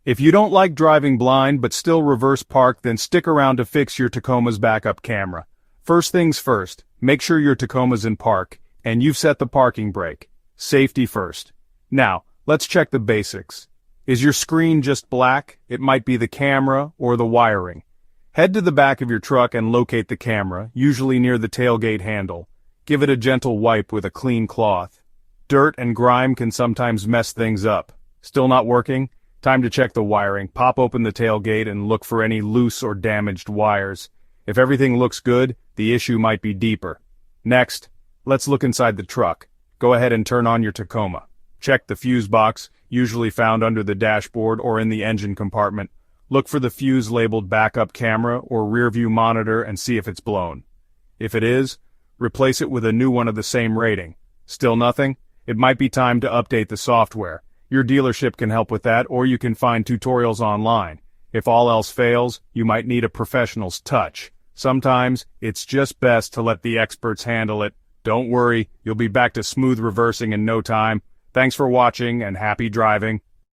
If you don't like driving blind but still reverse park, then stick around to fix your Tacoma's backup camera. First things first, make sure your Tacoma's in park, and you've set the parking brake. Safety first. Now, let's check the basics. Is your screen just black? It might be the camera or the wiring. Head to the back of your truck and locate the camera, usually near the tailgate handle. Give it a gentle wipe with a clean cloth. Dirt and grime can sometimes mess things up. Still not working? Time to check the wiring. Pop open the tailgate and look for any loose or damaged wires. If everything looks good, the issue might be deeper. Next, let's look inside the truck. Go ahead and turn on your Tacoma. Check the fuse box, usually found under the dashboard or in the engine compartment. Look for the fuse labeled backup camera or rear view monitor and see if it's blown. If it is, replace it with a new one of the same rating. Still nothing? It might be time to update the software. Your dealership can help with that, or you can find tutorials online. If all else fails, you might need a professional's touch. Sometimes, it's just best to let the experts handle it. Don't worry, you'll be back to smooth reversing in no time. Thanks for watching and happy driving.